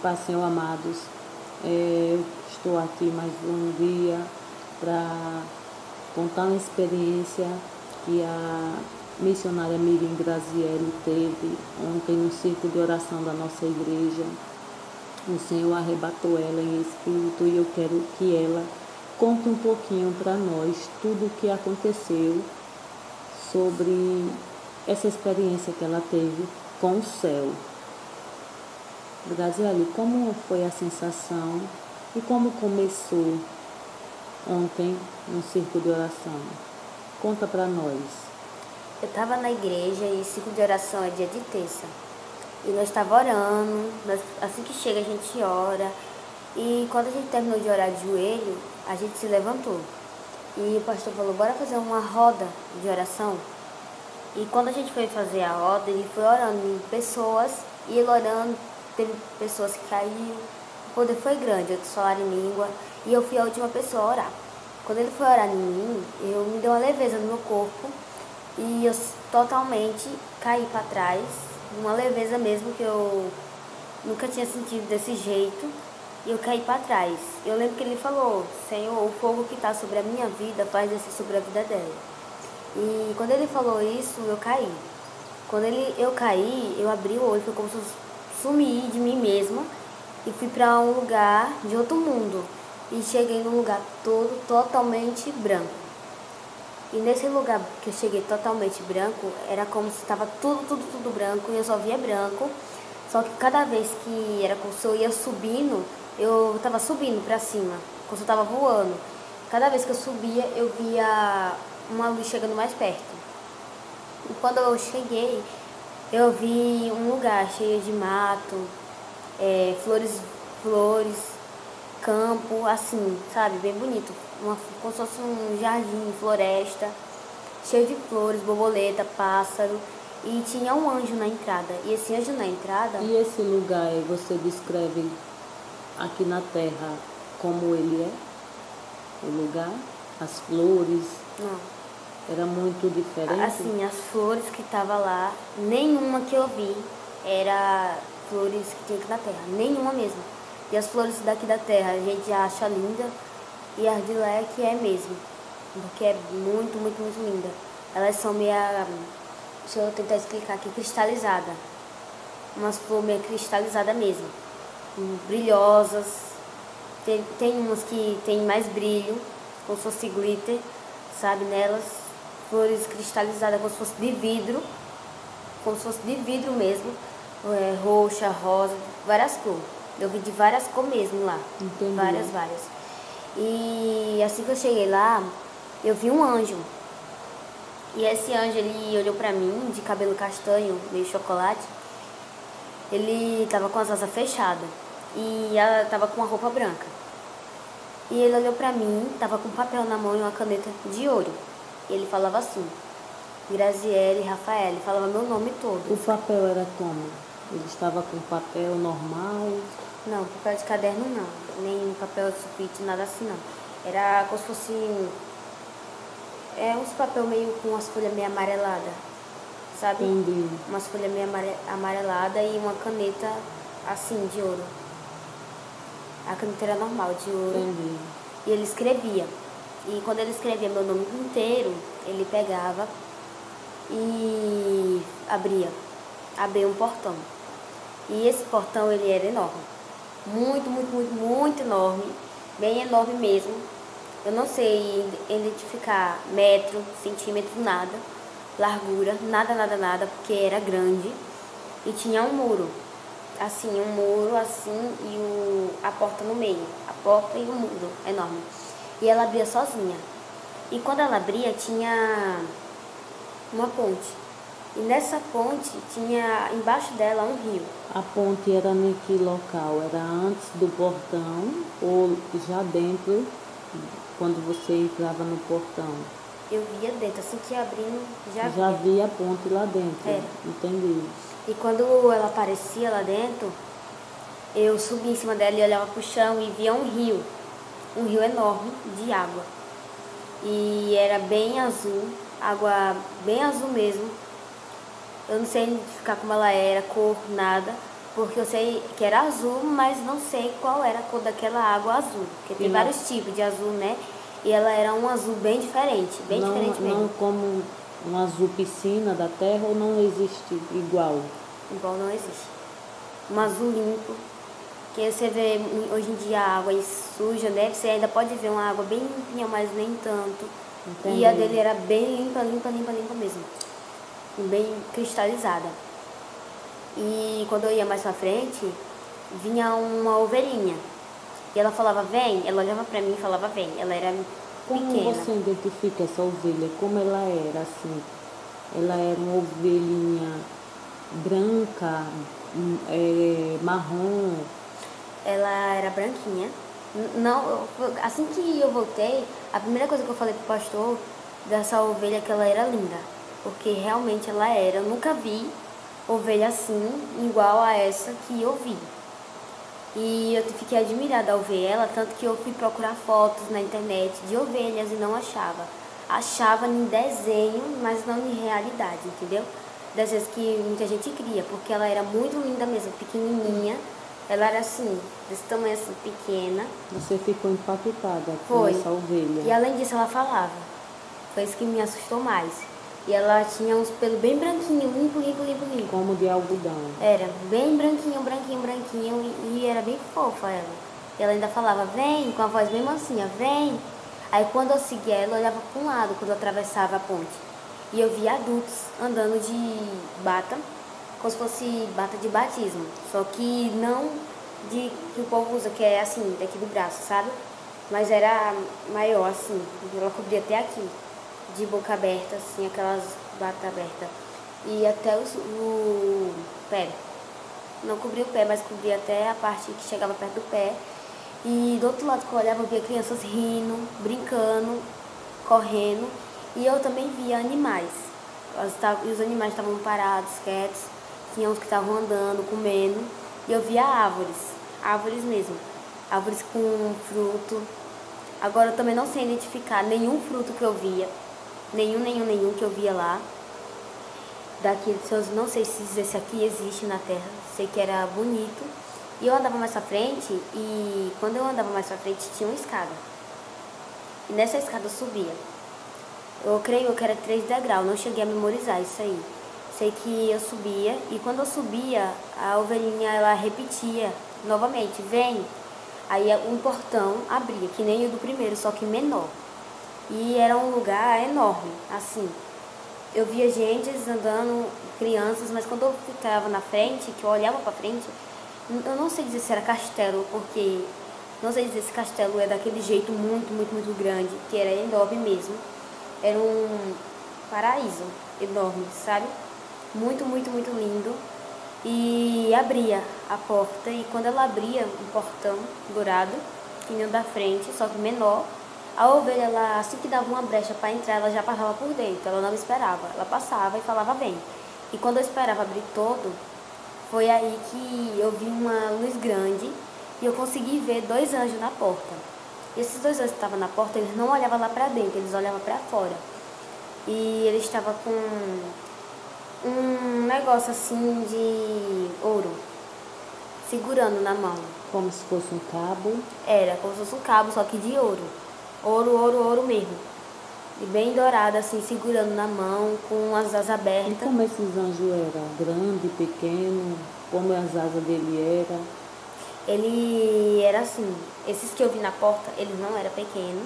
Pai, Senhor, amados, eu estou aqui mais um dia para contar uma experiência que a missionária Miriam Graziele teve ontem no círculo de oração da nossa igreja. O Senhor arrebatou ela em espírito e eu quero que ela conte um pouquinho para nós tudo o que aconteceu sobre essa experiência que ela teve com o céu. Graziele, como foi a sensação e como começou ontem no círculo de oração? Conta para nós. Eu estava na igreja e círculo de oração é dia de terça. E nós estávamos orando, assim que chega a gente ora. E quando a gente terminou de orar de joelho, a gente se levantou. E o pastor falou, bora fazer uma roda de oração. E quando a gente foi fazer a roda, ele foi orando em pessoas, e ele orando, teve pessoas que caíram. O poder foi grande, outros falaram em língua, e eu fui a última pessoa a orar. Quando ele foi orar em mim, me deu uma leveza no meu corpo, e eu totalmente caí para trás, uma leveza mesmo que eu nunca tinha sentido desse jeito, e eu caí para trás. Eu lembro que ele falou, Senhor, o fogo que está sobre a minha vida faz descer sobre a vida dela. E quando ele falou isso, eu caí. Quando eu caí, eu abri o olho, foi como se eu sumi de mim mesma e fui para um lugar de outro mundo. E cheguei num lugar todo totalmente branco. E nesse lugar que eu cheguei totalmente branco, era como se estava tudo branco e eu só via branco. Só que cada vez que era como se eu ia subindo, eu estava subindo para cima, como se eu estava voando. Cada vez que eu subia, eu via uma luz chegando mais perto. E quando eu cheguei, eu vi um lugar cheio de mato, flores, campo, assim, sabe, bem bonito. Como se fosse um jardim, floresta, cheio de flores, borboleta, pássaro. E tinha um anjo na entrada. E esse anjo na entrada... E esse lugar você descreve aqui na terra como ele é? O lugar? As flores? Não. Era muito diferente? Assim, as flores que estavam lá, nenhuma que eu vi era flores que tinha aqui na terra. Nenhuma mesmo. E as flores daqui da terra a gente acha linda. E as de lá é que é mesmo. Porque é muito, muito, muito linda. Elas são meio... Deixa eu tentar explicar aqui. Cristalizada. Umas flores meio cristalizadas mesmo. Brilhosas. Tem umas que tem mais brilho. Como se fosse glitter. Sabe, nelas. Flores cristalizadas como se fosse de vidro. Como se fosse de vidro mesmo. Roxa, rosa. Várias cores. Eu vi de várias cores mesmo lá. Entendi. Várias. E assim que eu cheguei lá, eu vi um anjo. E esse anjo, ele olhou pra mim, de cabelo castanho, meio chocolate. Ele tava com as asas fechadas. E ela tava com uma roupa branca. E ele olhou pra mim, tava com um papel na mão e uma caneta de ouro. E ele falava assim, Graziele, Rafael, ele falava meu nome todo. O papel era como? Ele estava com papel normal? Não, papel de caderno não, nem papel de sulfite, nada assim não. Era como se fosse uns papel meio com umas folhas meio amareladas, sabe? Entendi. Umas folhas meio amareladas e uma caneta assim, de ouro. A caneta era normal, de ouro. Entendi. E ele escrevia. E quando ele escrevia meu nome inteiro, ele pegava e abria um portão. E esse portão, ele era enorme. Muito, muito, muito, muito enorme. Bem enorme mesmo. Eu não sei identificar metro, centímetro, nada. Largura, nada, porque era grande. E tinha um muro. Assim, um muro assim e a porta no meio. A porta e o muro enorme. E ela abria sozinha. E quando ela abria, tinha uma ponte. E nessa ponte, tinha embaixo dela um rio. A ponte era em que local? Era antes do portão ou já dentro, quando você entrava no portão? Eu via dentro, assim que abrindo, já via a ponte lá dentro? É. Entendi. E quando ela aparecia lá dentro, eu subia em cima dela e olhava pro chão e via um rio enorme de água. E era bem azul, água bem azul mesmo. Eu não sei identificar como ela era, cor, nada. Porque eu sei que era azul, mas não sei qual era a cor daquela água azul. Porque tem vários tipos de azul, né? E ela era um azul bem diferente, diferente mesmo. Não como um azul piscina da terra, ou não existe igual? Igual não existe. Um azul limpo. Que você vê hoje em dia a água suja, né? Você ainda pode ver uma água bem limpinha, mas nem tanto. Entendi. E a dele era bem limpa mesmo. E bem cristalizada. E quando eu ia mais pra frente, vinha uma ovelhinha. E ela falava, vem. Ela olhava pra mim e falava, vem. Ela era pequena. Como você identifica essa ovelha? Como ela era, assim? Ela era uma ovelhinha branca, marrom? Ela era branquinha. Não, assim que eu voltei, a primeira coisa que eu falei pro pastor dessa ovelha é que ela era linda. Porque realmente ela era. Eu nunca vi ovelha assim, igual a essa que eu vi. E eu fiquei admirada ao ver ela, tanto que eu fui procurar fotos na internet de ovelhas e não achava. Achava em desenho, mas não em realidade, entendeu? Desenhos que muita gente cria, porque ela era muito linda mesmo, pequenininha. Ela era assim, desse tamanho assim, pequena. Você ficou impactada com essa ovelha. E além disso ela falava. Foi isso que me assustou mais. E ela tinha uns pelos bem branquinho, limpo. Como de algodão. Era bem branquinho, e era bem fofa ela. E ela ainda falava, vem, com a voz bem mansinha, vem. Aí quando eu seguia ela, eu olhava para um lado, quando eu atravessava a ponte. E eu via adultos andando de bata, como se fosse bata de batismo. Só que não de que o povo usa, que é assim, daqui do braço, sabe? Mas era maior, assim, ela cobria até aqui. De boca aberta, assim, aquelas batas abertas. E até o pé. Não cobria o pé, mas cobria até a parte que chegava perto do pé. E do outro lado que eu olhava, eu via crianças rindo, brincando, correndo. E eu também via animais. E os animais estavam parados, quietos. Tinha uns que estavam andando, comendo. E eu via árvores mesmo. Árvores com fruto. Agora eu também não sei identificar nenhum fruto que eu via. Nenhum que eu via lá. Daqui, eu não sei se esse aqui existe na terra. Sei que era bonito. E eu andava mais pra frente. E quando eu andava mais pra frente tinha uma escada. E nessa escada eu subia. Eu creio que era 3 degraus. Não cheguei a memorizar isso aí. Sei que eu subia. E quando eu subia, a ovelhinha ela repetia novamente, vem. Aí um portão abria, que nem o do primeiro, só que menor. E era um lugar enorme, assim. Eu via gente andando, crianças, mas quando eu ficava na frente, que eu olhava pra frente, eu não sei dizer se era castelo, porque não sei dizer se castelo é daquele jeito muito grande, que era enorme mesmo. Era um paraíso enorme, sabe? Muito lindo. E abria a porta, e quando ela abria um portão dourado, que nem o da frente, só que menor, a ovelha, ela, assim que dava uma brecha para entrar, ela já passava por dentro, ela não esperava. Ela passava e falava, vem. E quando eu esperava abrir todo, foi aí que eu vi uma luz grande e eu consegui ver 2 anjos na porta. E esses 2 anjos que estavam na porta, eles não olhavam lá para dentro, eles olhavam para fora. E eles estavam com um negócio assim de ouro, segurando na mão. Como se fosse um cabo? Era, como se fosse um cabo, só que de ouro. Ouro mesmo. E bem dourado, assim, segurando na mão, com as asas abertas. E como esses anjos eram? Grande, pequeno? Como as asas dele eram? Ele era assim, esses que eu vi na porta, eles não eram pequenos.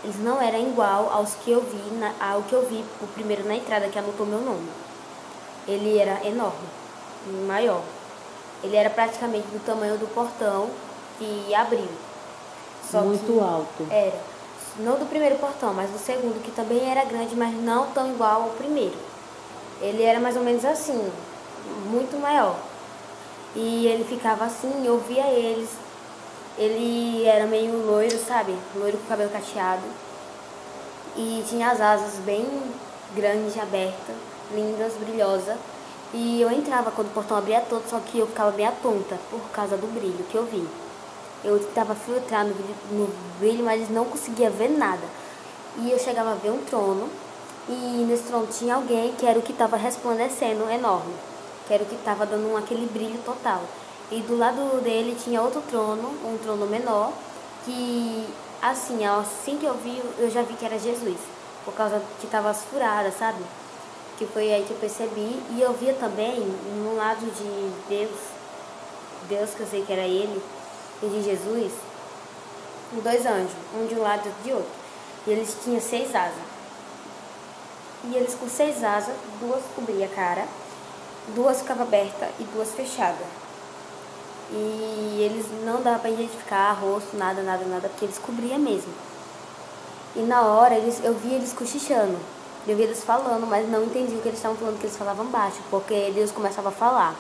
Eles não eram igual aos que eu vi, ao que eu vi o primeiro na entrada, que anotou meu nome. Ele era enorme, maior. Ele era praticamente do tamanho do portão que abriu. Só muito alto. Era. Não do primeiro portão, mas do segundo, que também era grande, mas não tão igual ao primeiro. Ele era mais ou menos assim, muito maior. E ele ficava assim, eu via eles. Ele era meio loiro, sabe? Loiro com cabelo cacheado. E tinha as asas bem grandes, abertas, lindas, brilhosas. E eu entrava quando o portão abria todo, só que eu ficava bem atonta por causa do brilho que eu vi. Eu tentava filtrar no brilho, mas não conseguia ver nada. E eu chegava a ver um trono, e nesse trono tinha alguém que era o que estava resplandecendo enorme. que era o que estava dando aquele brilho total. E do lado dele tinha outro trono, um trono menor, que assim que eu vi, eu já vi que era Jesus, por causa que tava as furadas, sabe? Que foi aí que eu percebi. E eu via também, no lado de Deus que eu sei que era ele, e de Jesus, dois anjos, um de um lado e outro de outro. E eles tinham 6 asas. E eles com 6 asas, 2 cobriam a cara, 2 ficavam abertas e 2 fechadas. E eles não dava pra identificar rosto, nada, porque eles cobriam mesmo. E na hora eu vi eles cochichando, eu vi eles falando, mas não entendi o que eles estavam falando, porque eles falavam baixo, porque Deus começava a falar.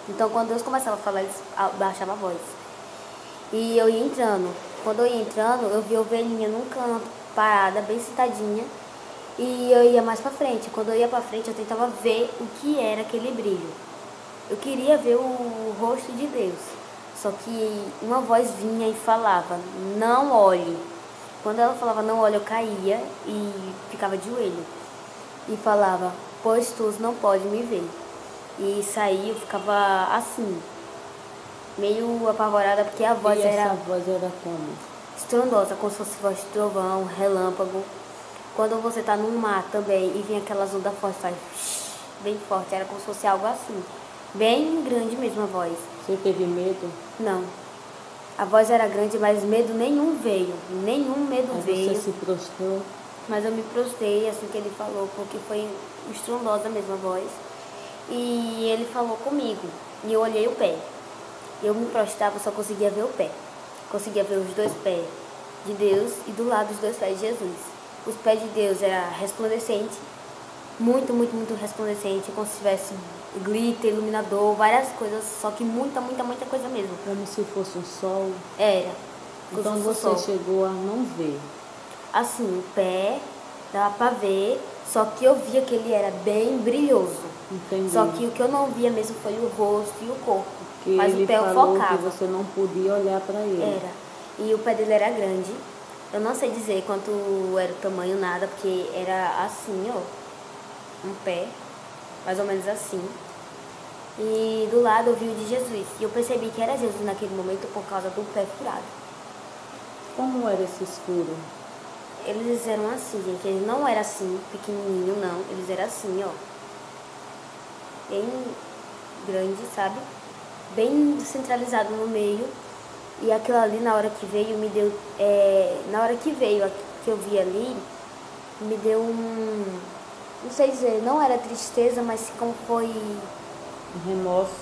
Então quando Deus começava a falar, eles baixavam a voz. E eu ia entrando. Quando eu ia entrando, eu vi a ovelhinha num canto, parada, bem sentadinha. E eu ia mais pra frente. Quando eu ia pra frente, eu tentava ver o que era aquele brilho. Eu queria ver o rosto de Deus. Só que uma voz vinha e falava, não olhe. Quando ela falava não olhe, eu caía e ficava de joelho. E falava, pois tu não pode me ver. E saía, eu ficava assim, meio apavorada, porque a voz E essa voz era como? estrondosa, como se fosse voz de trovão, relâmpago. Quando você tá num mar também e vem aquelas ondas fortes, faz bem forte, era como se fosse algo assim. Bem grande mesmo a voz. Você teve medo? Não. A voz era grande, mas medo nenhum veio. Nenhum medo Aí veio. você se prostrou? Mas eu me prostrei assim que ele falou, porque foi estrondosa mesmo a voz. E ele falou comigo. E eu olhei o pé. Eu me prostrava, só conseguia ver o pé. Conseguia ver os 2 pés de Deus e do lado os 2 pés de Jesus. Os pés de Deus era resplandecente, muito resplandecente, como se tivesse glitter, iluminador, várias coisas, só que muita coisa mesmo. Como se fosse um sol? Era. Então você chegou a não ver? Assim, o pé dava pra ver, só que eu via que ele era bem brilhoso. Entendi. Só que o que eu não via mesmo foi o rosto e o corpo. Que mas ele o pé eu falou focava. que você não podia olhar para ele. Era. E o pé dele era grande. Eu não sei dizer quanto era o tamanho, nada, porque era assim, ó. Um pé, mais ou menos assim. E do lado eu vi o de Jesus. E eu percebi que era Jesus naquele momento por causa do pé furado. Como era esse escuro? Eles eram assim, gente. Eles não eram assim, pequenininho, não. Eles eram assim, ó. Bem grande, sabe? Bem centralizado no meio. E aquilo ali, na hora que veio, me deu... na hora que veio, que eu vi ali, me deu um... Não sei dizer, não era tristeza, mas como foi... Remorso?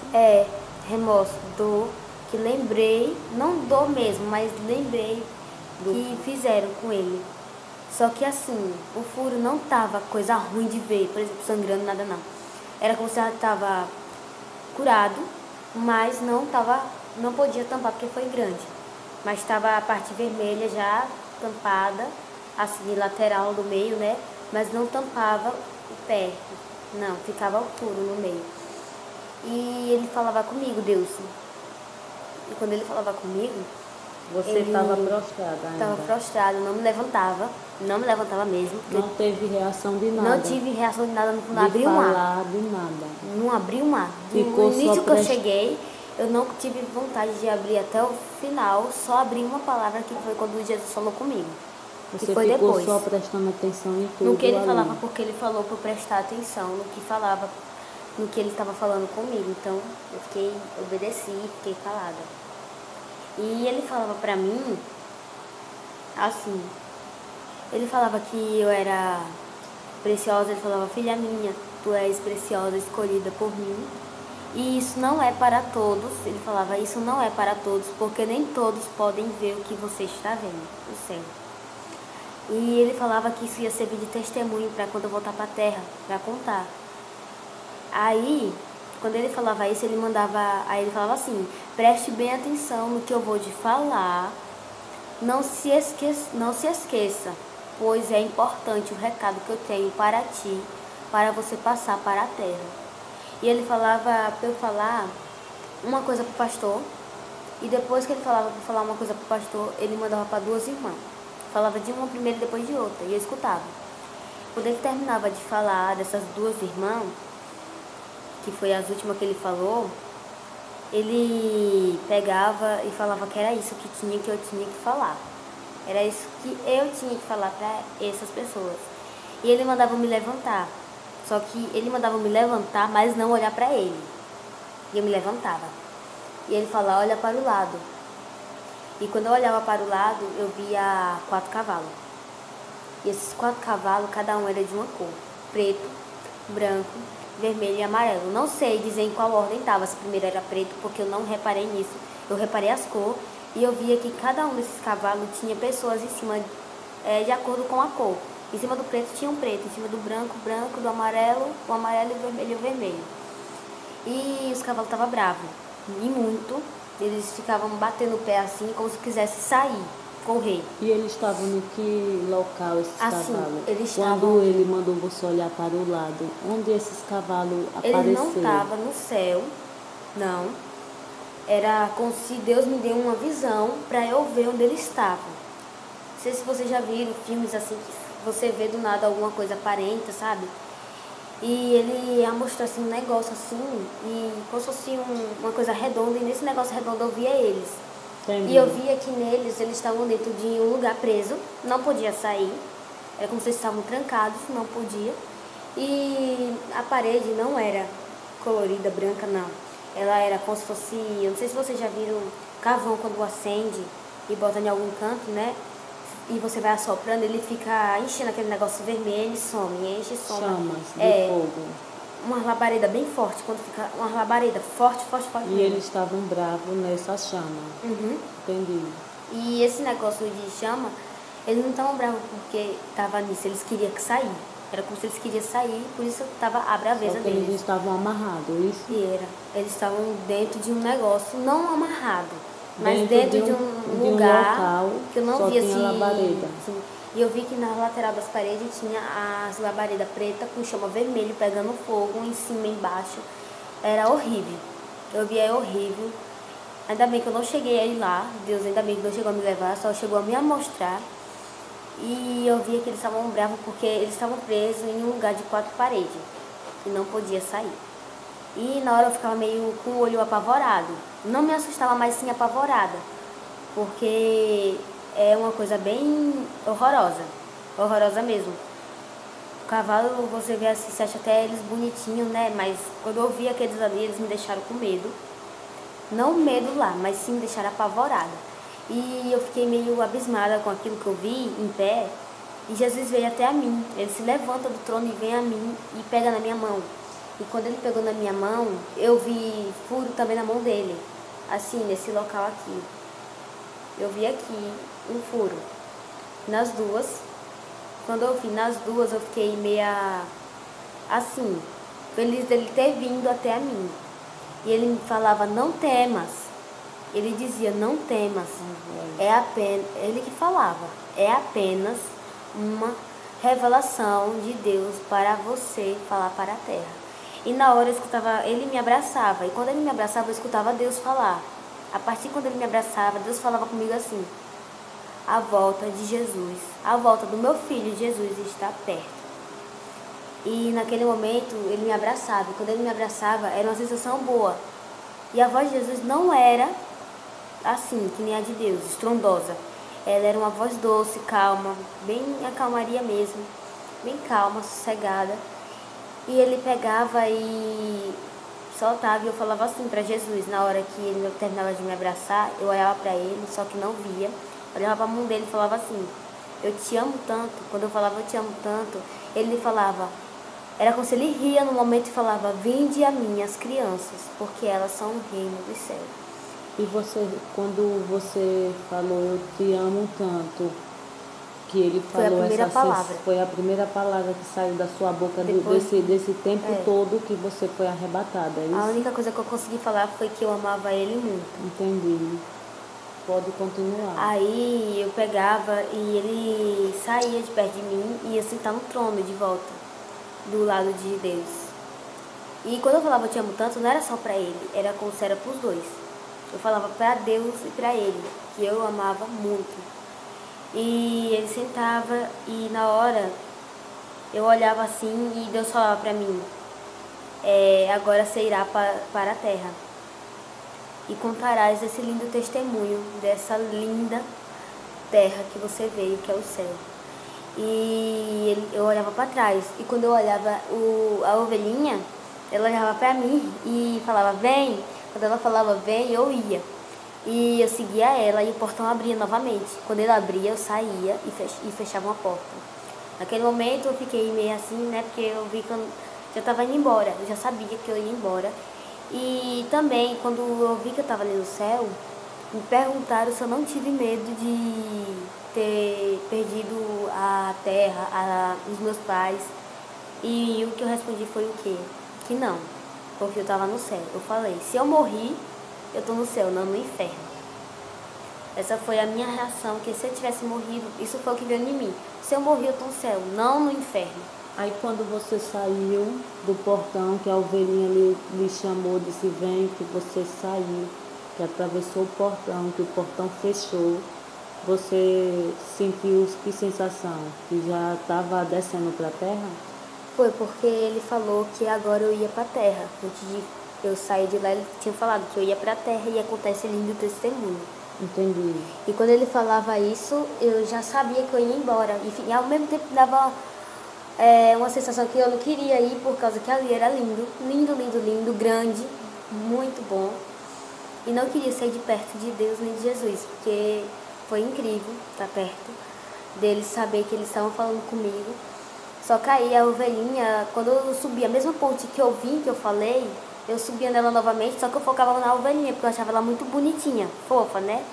Remorso, dor. Que lembrei, não dor mesmo, mas lembrei que fizeram com ele. Só que assim, o furo não tava coisa ruim de ver, por exemplo, sangrando, nada não. Era como se ela tava curado, mas não podia tampar porque foi grande. Mas estava a parte vermelha já tampada, assim, lateral do meio, né? Mas não tampava o pé, não, ficava o furo no meio. E ele falava comigo, Deus. E quando ele falava comigo... Você estava prostrada ainda? Estava prostrada, não me levantava mesmo. Não teve reação de nada? Não tive reação de nada, não abriu um ar. De nada? Não abriu um ar. No início que eu cheguei, eu não tive vontade de abrir até o final, só abri uma palavra que foi quando Jesus falou comigo. Você foi ficou depois. Só prestando atenção em tudo no que ele ali. falava, porque ele falou para eu prestar atenção no que falava, no que ele estava falando comigo. Então eu obedeci, fiquei calada. E ele falava pra mim, assim, ele falava que eu era preciosa, ele falava, filha minha, tu és preciosa, escolhida por mim. E isso não é para todos, ele falava, isso não é para todos, porque nem todos podem ver o que você está vendo, o céu. E ele falava que isso ia servir de testemunho para quando eu voltar para a terra, para contar. Aí... Quando ele falava isso, ele falava assim, preste bem atenção no que eu vou te falar, não se esqueça, pois é importante o recado que eu tenho para ti, para você passar para a terra. E ele falava para eu falar uma coisa para o pastor, e depois que ele falava para falar uma coisa para o pastor, ele mandava para 2 irmãs. Falava de uma primeiro e depois de outra, e eu escutava. Quando ele terminava de falar dessas 2 irmãs, que foi as últimas que ele falou, ele pegava e falava que era isso que eu tinha que falar. Era isso que eu tinha que falar para essas pessoas. E ele mandava me levantar. Só que ele mandava me levantar, mas não olhar para ele. E eu me levantava. E ele falava, olha para o lado. E quando eu olhava para o lado, eu via 4 cavalos. E esses 4 cavalos, cada um era de uma cor. Preto, branco, vermelho e amarelo. Não sei dizer em qual ordem estava. Se primeiro era preto, porque eu não reparei nisso. Eu reparei as cores e eu via que cada um desses cavalos tinha pessoas em cima, de acordo com a cor. Em cima do preto tinha um preto, em cima do branco, branco, do amarelo, o amarelo e o vermelho, o vermelho. E os cavalos estavam bravos, e muito. Eles ficavam batendo o pé assim, como se quisessem sair, correr. E eles estavam em que local, esses Assim, cavalos? eles Quando estavam... ele mandou você olhar para o lado, onde esses cavalos apareceram? Ele não estava no céu, não. Era como se Deus me deu uma visão para eu ver onde ele estava. Não sei se vocês já viram filmes assim, que você vê do nada alguma coisa aparenta, sabe? E ele mostrou assim um negócio assim, e como se fosse uma coisa redonda, e nesse negócio redondo eu via eles. Entendi. E eu via que neles, eles estavam dentro de um lugar preso, não podia sair. Era como se eles estavam trancados, não podia. E a parede não era colorida, branca, não. Ela era como se fosse, eu não sei se vocês já viram carvão quando acende e bota em algum canto, né? E você vai assoprando, ele fica enchendo aquele negócio vermelho e some, enche e some. Chamas de fogo. Uma labareda bem forte, quando fica uma labareda forte, forte, forte. E mesmo. eles estavam bravos nessa chama. Uhum. Entendi. E esse negócio de chama, eles não estavam bravos porque estava nisso, eles queriam que sair. Era como se eles queriam sair, por isso estava a braveza Só que deles. eles estavam amarrados, isso? E era. Eles estavam dentro de um negócio, não amarrado, mas dentro de um lugar local, que eu não só via tinha labareda. assim. E eu vi que na lateral das paredes tinha as labaredas preta com chama vermelho pegando fogo em cima e embaixo. Era horrível. Eu via, é horrível. Ainda bem que eu não cheguei a ir lá. Deus ainda bem que não chegou a me levar, só chegou a me mostrar. E eu via que eles estavam bravos porque eles estavam presos em um lugar de 4 paredes e não podia sair. E na hora eu ficava meio com o olho apavorado. Não me assustava, mas sim apavorada. Porque é uma coisa bem horrorosa. Horrorosa mesmo. O cavalo, você vê assim, você acha até eles bonitinhos, né? Mas quando eu vi aqueles ali, eles me deixaram com medo. Não medo lá, mas sim me deixaram apavorada. E eu fiquei meio abismada com aquilo que eu vi em pé. E Jesus veio até a mim. Ele se levanta do trono e vem a mim e pega na minha mão. E quando ele pegou na minha mão, eu vi furo também na mão dele. Assim, nesse local aqui. Eu vi aqui um furo. Nas duas. Quando eu vi nas duas, eu fiquei meia assim, feliz dele ter vindo até a mim. E ele me falava, não temas. Ele dizia, não temas. É apenas, ele que falava, é apenas uma revelação de Deus para você falar para a terra. E na hora eu escutava, ele me abraçava. E quando ele me abraçava, eu escutava Deus falar. A partir de quando ele me abraçava, Deus falava comigo assim, a volta de Jesus, a volta do meu filho Jesus está perto. E naquele momento ele me abraçava. E quando ele me abraçava, era uma sensação boa. E a voz de Jesus não era assim, que nem a de Deus, estrondosa. Ela era uma voz doce, calma, bem a calmaria mesmo, bem calma, sossegada. E ele pegava e soltava, e eu falava assim para Jesus. Na hora que ele terminava de me abraçar, eu olhava para ele, só que não via. Olhava para a mão dele e falava assim, eu te amo tanto. Quando eu falava eu te amo tanto, ele falava, era como se ele ria no momento e falava, vinde a mim as crianças, porque elas são o reino dos céus. E você, quando você falou eu te amo tanto, que ele falou foi a primeira palavra. Foi a primeira palavra que saiu da sua boca desse tempo todo que você foi arrebatada, é isso? A única coisa que eu consegui falar foi que eu amava ele muito. Entendi. Pode continuar. Aí eu pegava e ele saía de perto de mim e ia sentar no trono de volta, do lado de Deus. E quando eu falava eu te amo tanto, não era só pra ele, era como se era pros dois. Eu falava pra Deus e pra ele, que eu amava muito. E ele sentava e na hora eu olhava assim e Deus falava pra mim, agora você irá para a terra e contarás esse lindo testemunho dessa linda terra que você veio, que é o céu. E eu olhava para trás, e quando eu olhava a ovelhinha, ela olhava para mim e falava, vem. Quando ela falava, vem, eu ia. E eu seguia ela e o portão abria novamente. Quando ele abria, eu saía e fechava uma porta. Naquele momento eu fiquei meio assim, né, porque eu vi que eu já estava indo embora, eu já sabia que eu ia embora. E também, quando eu vi que eu estava ali no céu, me perguntaram se eu não tive medo de ter perdido a terra, os meus pais. E o que eu respondi foi o quê? Que não, porque eu estava no céu. Eu falei, se eu morri, eu estou no céu, não no inferno. Essa foi a minha reação, que se eu tivesse morrido, isso foi o que veio em mim. Se eu morri, eu estou no céu, não no inferno. Aí quando você saiu do portão, que a ovelhinha lhe chamou, disse, vem, que você saiu, que atravessou o portão, que o portão fechou, você sentiu que sensação? Que já estava descendo para a terra? Foi porque ele falou que agora eu ia para a terra. Antes de eu sair de lá, ele tinha falado que eu ia para a terra e acontece lindo testemunho. Entendi. E quando ele falava isso, eu já sabia que eu ia embora. E ao mesmo tempo dava uma sensação que eu não queria ir, por causa que ali era lindo, lindo, lindo, lindo, grande, muito bom. E não queria sair de perto de Deus nem de Jesus, porque foi incrível estar perto deles, saber que eles estavam falando comigo. Só que aí a ovelhinha, quando eu subia, a mesma ponte que eu vim, que eu falei, eu subia nela novamente, só que eu focava na ovelhinha, porque eu achava ela muito bonitinha, fofa, né?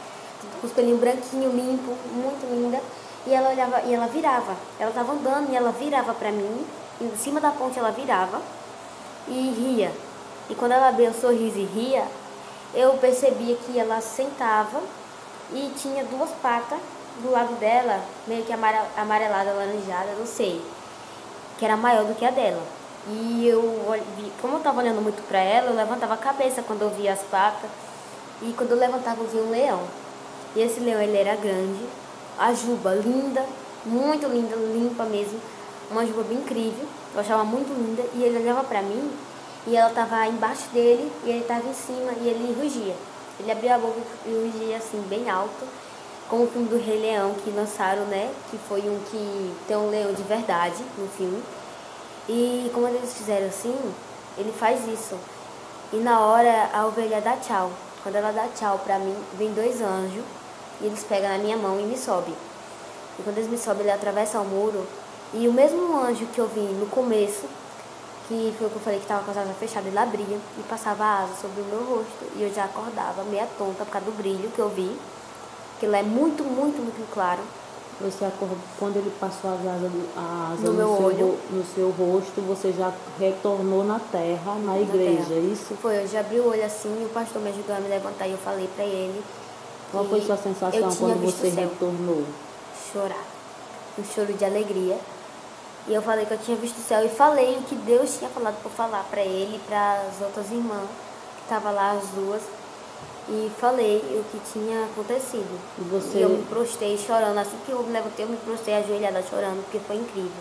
Com os pelinhos branquinhos, limpo, muito linda. E ela olhava, e ela virava. Ela estava andando e ela virava para mim, em cima da ponte ela virava e ria. E quando ela abriu o sorriso e ria, eu percebia que ela sentava e tinha duas patas do lado dela, meio que amarelada, alaranjada, não sei, que era maior do que a dela. E como eu estava olhando muito para ela, eu levantava a cabeça quando eu via as patas. E quando eu levantava, eu via um leão. E esse leão, ele era grande, a juba linda, muito linda, limpa mesmo, uma juba bem incrível, eu achava muito linda. E ele olhava para mim e ela estava embaixo dele e ele estava em cima e ele rugia. Ele abria a boca e rugia assim, bem alto, como o filme do Rei Leão que lançaram, né? Que foi um que tem um leão de verdade no filme. E como eles fizeram assim, ele faz isso. E na hora a ovelha dá tchau. Quando ela dá tchau pra mim, vem dois anjos e eles pegam na minha mão e me sobem. E quando eles me sobem, ele atravessa o muro. E o mesmo anjo que eu vi no começo, que foi o que eu falei que estava com as asas fechadas, ele abria e passava a asa sobre o meu rosto. E eu já acordava meia tonta por causa do brilho que eu vi. Que lá é muito, muito, muito claro. Você acordou, quando ele passou a asa no seu rosto, você já retornou na terra, na igreja, isso? Foi, eu já abri o olho assim e o pastor me ajudou a me levantar e eu falei pra ele. Qual foi sua sensação quando você retornou? Chorar. Um choro de alegria. E eu falei que eu tinha visto o céu e falei o que Deus tinha falado pra eu falar pra ele e para as outras irmãs, que estavam lá as duas. E falei o que tinha acontecido. E eu me prostei chorando. Assim que eu me levantei, eu me prostei ajoelhada chorando, porque foi incrível.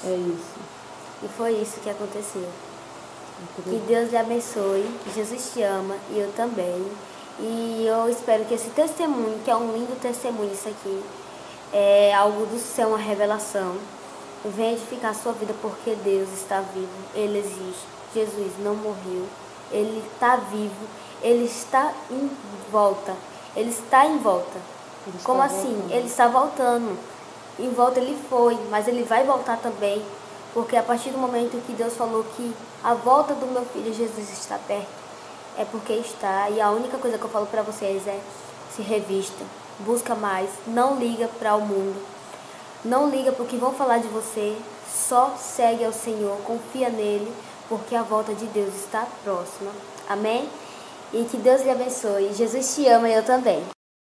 É isso. E foi isso que aconteceu. Que Deus lhe abençoe, que Jesus te ama e eu também. E eu espero que esse testemunho, que é um lindo testemunho isso aqui, é algo do céu, uma revelação, venha edificar a sua vida, porque Deus está vivo, Ele existe. Jesus não morreu, Ele está vivo, Ele está em volta. Ele está em volta. Como assim? Ele está voltando. Em volta ele foi, mas ele vai voltar também. Porque a partir do momento que Deus falou que a volta do meu filho Jesus está perto, é porque está. E a única coisa que eu falo para vocês é: se revista, busca mais, não liga para o mundo, não liga para o que vão falar de você, só segue ao Senhor, confia nele, porque a volta de Deus está próxima. Amém? E que Deus lhe abençoe. Jesus te ama e eu também.